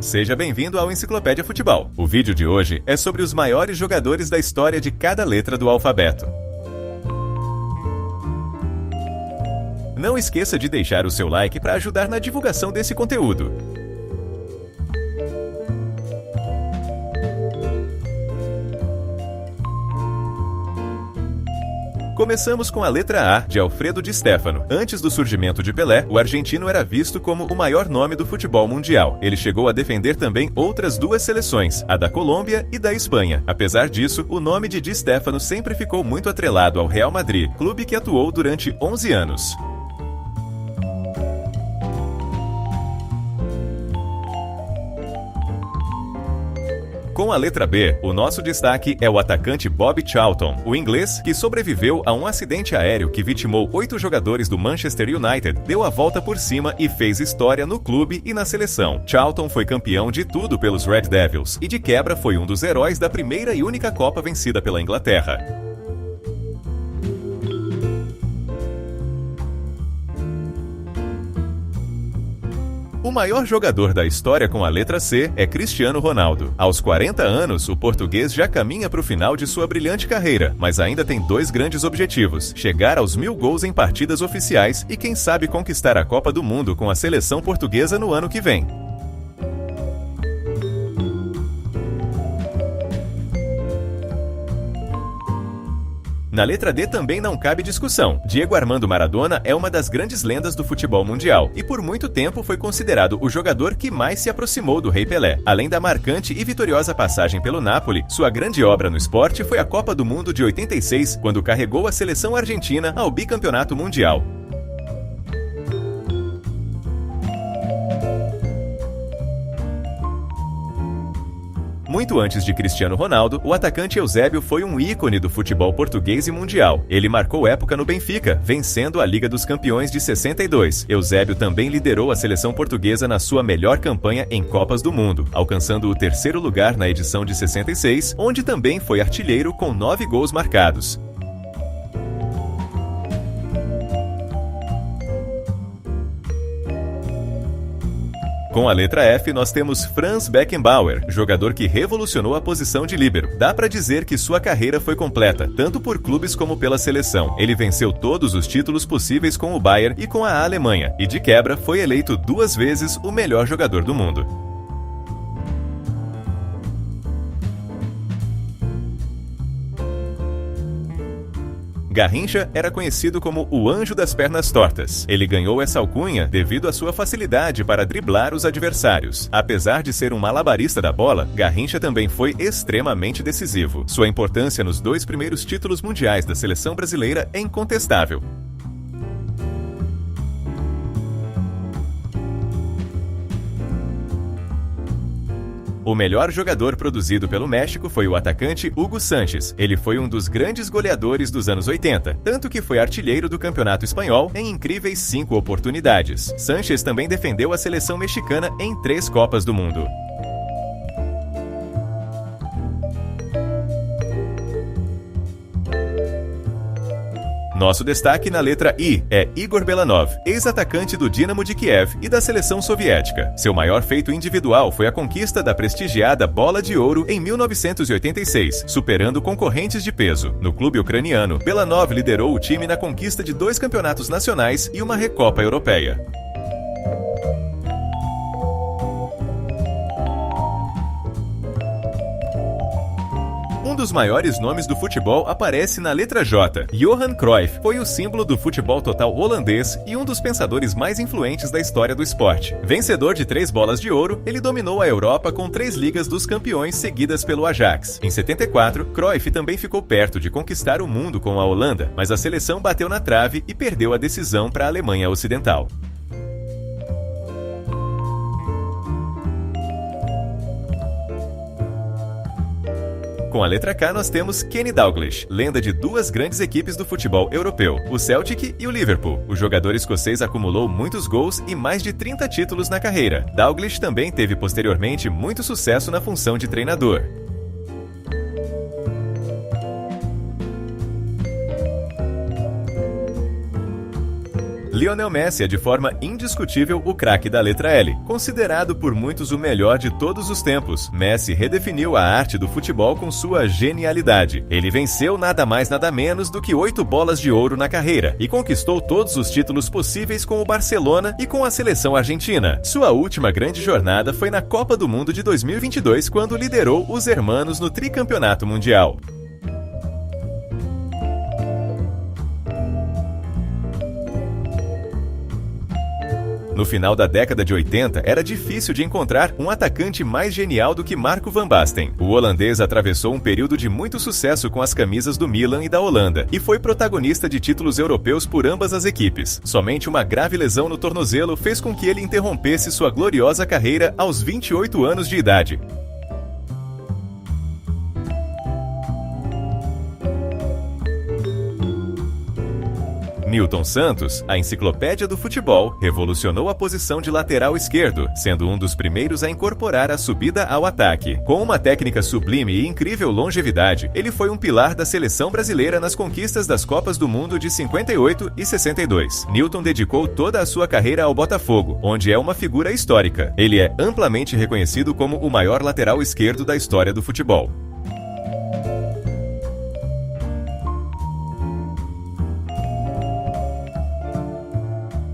Seja bem-vindo ao Enciclopédia Futebol. O vídeo de hoje é sobre os maiores jogadores da história de cada letra do alfabeto. Não esqueça de deixar o seu like para ajudar na divulgação desse conteúdo. Começamos com a letra A, de Alfredo Di Stefano. Antes do surgimento de Pelé, o argentino era visto como o maior nome do futebol mundial. Ele chegou a defender também outras duas seleções, a da Colômbia e da Espanha. Apesar disso, o nome de Di Stefano sempre ficou muito atrelado ao Real Madrid, clube que atuou durante 11 anos. Com a letra B, o nosso destaque é o atacante Bobby Charlton, o inglês que sobreviveu a um acidente aéreo que vitimou 8 jogadores do Manchester United, deu a volta por cima e fez história no clube e na seleção. Charlton foi campeão de tudo pelos Red Devils e de quebra foi um dos heróis da primeira e única Copa vencida pela Inglaterra. O maior jogador da história com a letra C é Cristiano Ronaldo. Aos 40 anos, o português já caminha para o final de sua brilhante carreira, mas ainda tem dois grandes objetivos: chegar aos 1000 gols em partidas oficiais e quem sabe conquistar a Copa do Mundo com a seleção portuguesa no ano que vem. Na letra D também não cabe discussão. Diego Armando Maradona é uma das grandes lendas do futebol mundial e por muito tempo foi considerado o jogador que mais se aproximou do Rei Pelé. Além da marcante e vitoriosa passagem pelo Napoli, sua grande obra no esporte foi a Copa do Mundo de 86, quando carregou a seleção argentina ao bicampeonato mundial. Muito antes de Cristiano Ronaldo, o atacante Eusébio foi um ícone do futebol português e mundial. Ele marcou época no Benfica, vencendo a Liga dos Campeões de 62. Eusébio também liderou a seleção portuguesa na sua melhor campanha em Copas do Mundo, alcançando o 3º lugar na edição de 66, onde também foi artilheiro com 9 gols marcados. Com a letra F, nós temos Franz Beckenbauer, jogador que revolucionou a posição de líbero. Dá pra dizer que sua carreira foi completa, tanto por clubes como pela seleção. Ele venceu todos os títulos possíveis com o Bayern e com a Alemanha, e de quebra foi eleito 2 vezes o melhor jogador do mundo. Garrincha era conhecido como o Anjo das Pernas Tortas. Ele ganhou essa alcunha devido à sua facilidade para driblar os adversários. Apesar de ser um malabarista da bola, Garrincha também foi extremamente decisivo. Sua importância nos 2 primeiros títulos mundiais da seleção brasileira é incontestável. O melhor jogador produzido pelo México foi o atacante Hugo Sánchez. Ele foi um dos grandes goleadores dos anos 80, tanto que foi artilheiro do Campeonato Espanhol em incríveis 5 oportunidades. Sánchez também defendeu a seleção mexicana em 3 Copas do Mundo. Nosso destaque na letra I é Igor Belanov, ex-atacante do Dinamo de Kiev e da seleção soviética. Seu maior feito individual foi a conquista da prestigiada Bola de Ouro em 1986, superando concorrentes de peso. No clube ucraniano, Belanov liderou o time na conquista de 2 campeonatos nacionais e uma Recopa Europeia. Um dos maiores nomes do futebol aparece na letra J. Johan Cruyff foi o símbolo do futebol total holandês e um dos pensadores mais influentes da história do esporte. Vencedor de 3 bolas de ouro, ele dominou a Europa com 3 Ligas dos Campeões seguidas pelo Ajax. Em 74, Cruyff também ficou perto de conquistar o mundo com a Holanda, mas a seleção bateu na trave e perdeu a decisão para a Alemanha Ocidental. Com a letra K nós temos Kenny Dalglish, lenda de 2 grandes equipes do futebol europeu, o Celtic e o Liverpool. O jogador escocês acumulou muitos gols e mais de 30 títulos na carreira. Dalglish também teve posteriormente muito sucesso na função de treinador. Lionel Messi é de forma indiscutível o craque da letra L. Considerado por muitos o melhor de todos os tempos, Messi redefiniu a arte do futebol com sua genialidade. Ele venceu nada mais nada menos do que 8 bolas de ouro na carreira e conquistou todos os títulos possíveis com o Barcelona e com a seleção argentina. Sua última grande jornada foi na Copa do Mundo de 2022, quando liderou os hermanos no tricampeonato mundial. No final da década de 80, era difícil de encontrar um atacante mais genial do que Marco van Basten. O holandês atravessou um período de muito sucesso com as camisas do Milan e da Holanda, e foi protagonista de títulos europeus por ambas as equipes. Somente uma grave lesão no tornozelo fez com que ele interrompesse sua gloriosa carreira aos 28 anos de idade. Nilton Santos, a enciclopédia do futebol, revolucionou a posição de lateral esquerdo, sendo um dos primeiros a incorporar a subida ao ataque. Com uma técnica sublime e incrível longevidade, ele foi um pilar da seleção brasileira nas conquistas das Copas do Mundo de 58 e 62. Nilton dedicou toda a sua carreira ao Botafogo, onde é uma figura histórica. Ele é amplamente reconhecido como o maior lateral esquerdo da história do futebol.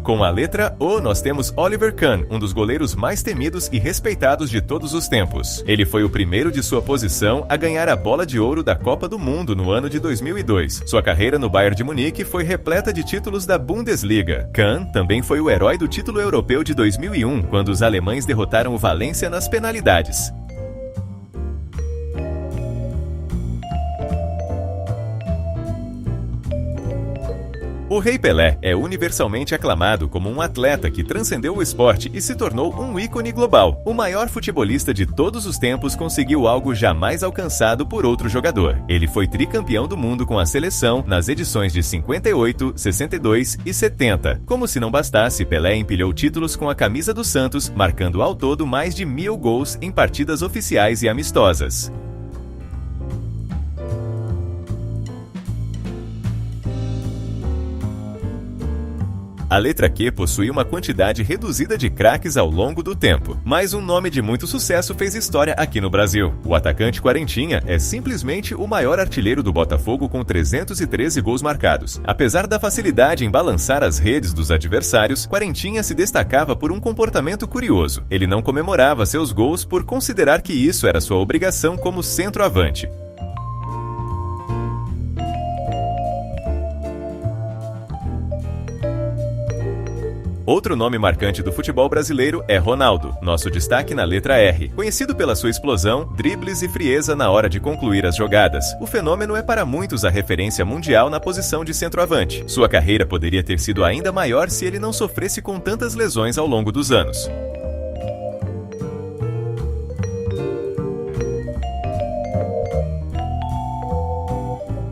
Com a letra O, nós temos Oliver Kahn, um dos goleiros mais temidos e respeitados de todos os tempos. Ele foi o primeiro de sua posição a ganhar a bola de ouro da Copa do Mundo no ano de 2002. Sua carreira no Bayern de Munique foi repleta de títulos da Bundesliga. Kahn também foi o herói do título europeu de 2001, quando os alemães derrotaram o Valência nas penalidades. O Rei Pelé é universalmente aclamado como um atleta que transcendeu o esporte e se tornou um ícone global. O maior futebolista de todos os tempos conseguiu algo jamais alcançado por outro jogador. Ele foi tricampeão do mundo com a seleção nas edições de 58, 62 e 70. Como se não bastasse, Pelé empilhou títulos com a camisa do Santos, marcando ao todo mais de 1000 gols em partidas oficiais e amistosas. A letra Q possui uma quantidade reduzida de craques ao longo do tempo, mas um nome de muito sucesso fez história aqui no Brasil. O atacante Quarentinha é simplesmente o maior artilheiro do Botafogo com 313 gols marcados. Apesar da facilidade em balançar as redes dos adversários, Quarentinha se destacava por um comportamento curioso. Ele não comemorava seus gols por considerar que isso era sua obrigação como centroavante. Outro nome marcante do futebol brasileiro é Ronaldo, nosso destaque na letra R. Conhecido pela sua explosão, dribles e frieza na hora de concluir as jogadas, o fenômeno é para muitos a referência mundial na posição de centroavante. Sua carreira poderia ter sido ainda maior se ele não sofresse com tantas lesões ao longo dos anos.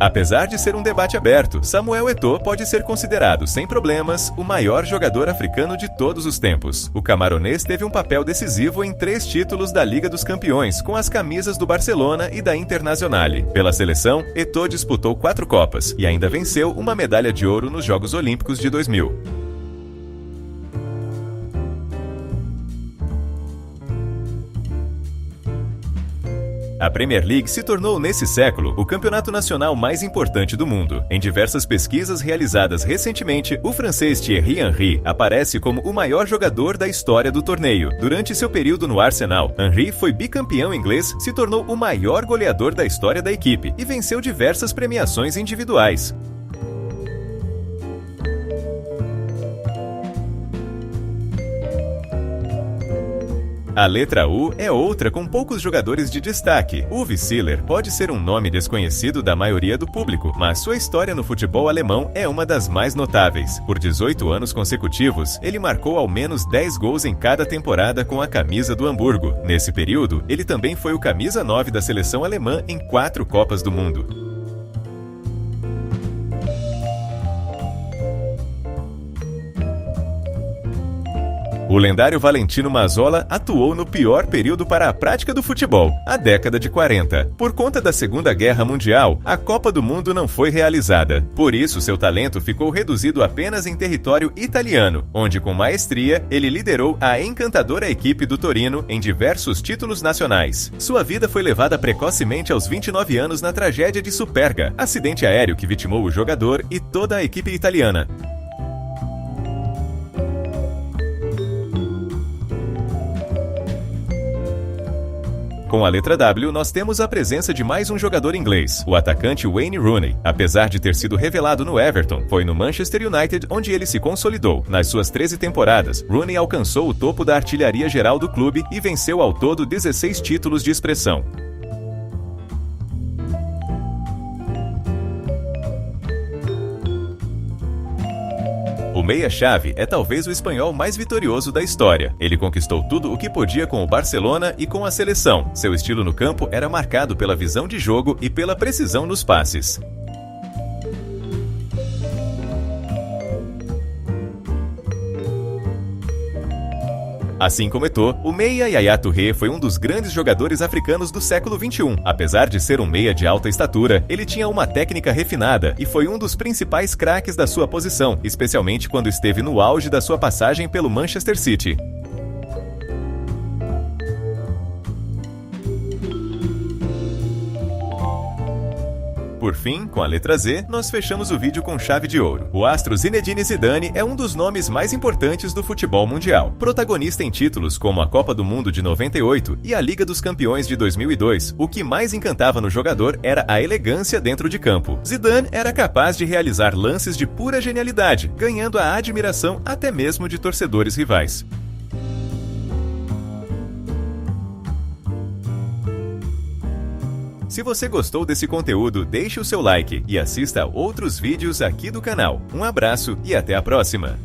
Apesar de ser um debate aberto, Samuel Eto'o pode ser considerado, sem problemas, o maior jogador africano de todos os tempos. O camaronês teve um papel decisivo em 3 títulos da Liga dos Campeões, com as camisas do Barcelona e da Internazionale. Pela seleção, Eto'o disputou 4 Copas e ainda venceu uma medalha de ouro nos Jogos Olímpicos de 2000. A Premier League se tornou, nesse século, o campeonato nacional mais importante do mundo. Em diversas pesquisas realizadas recentemente, o francês Thierry Henry aparece como o maior jogador da história do torneio. Durante seu período no Arsenal, Henry foi bicampeão inglês, se tornou o maior goleador da história da equipe e venceu diversas premiações individuais. A letra U é outra com poucos jogadores de destaque. Uwe Seeler pode ser um nome desconhecido da maioria do público, mas sua história no futebol alemão é uma das mais notáveis. Por 18 anos consecutivos, ele marcou ao menos 10 gols em cada temporada com a camisa do Hamburgo. Nesse período, ele também foi o camisa 9 da seleção alemã em 4 Copas do Mundo. O lendário Valentino Mazzola atuou no pior período para a prática do futebol, a década de 40. Por conta da Segunda Guerra Mundial, a Copa do Mundo não foi realizada. Por isso, seu talento ficou reduzido apenas em território italiano, onde com maestria ele liderou a encantadora equipe do Torino em diversos títulos nacionais. Sua vida foi levada precocemente aos 29 anos na tragédia de Superga, acidente aéreo que vitimou o jogador e toda a equipe italiana. Com a letra W, nós temos a presença de mais um jogador inglês, o atacante Wayne Rooney. Apesar de ter sido revelado no Everton, foi no Manchester United onde ele se consolidou. Nas suas 13 temporadas, Rooney alcançou o topo da artilharia geral do clube e venceu ao todo 16 títulos de expressão. O meia-chave é talvez o espanhol mais vitorioso da história. Ele conquistou tudo o que podia com o Barcelona e com a seleção. Seu estilo no campo era marcado pela visão de jogo e pela precisão nos passes. Assim como Eto'o, o meia Yaya Touré foi um dos grandes jogadores africanos do século XXI. Apesar de ser um meia de alta estatura, ele tinha uma técnica refinada e foi um dos principais craques da sua posição, especialmente quando esteve no auge da sua passagem pelo Manchester City. Por fim, com a letra Z, nós fechamos o vídeo com chave de ouro. O astro Zinedine Zidane é um dos nomes mais importantes do futebol mundial. Protagonista em títulos como a Copa do Mundo de 98 e a Liga dos Campeões de 2002, o que mais encantava no jogador era a elegância dentro de campo. Zidane era capaz de realizar lances de pura genialidade, ganhando a admiração até mesmo de torcedores rivais. Se você gostou desse conteúdo, deixe o seu like e assista a outros vídeos aqui do canal. Um abraço e até a próxima!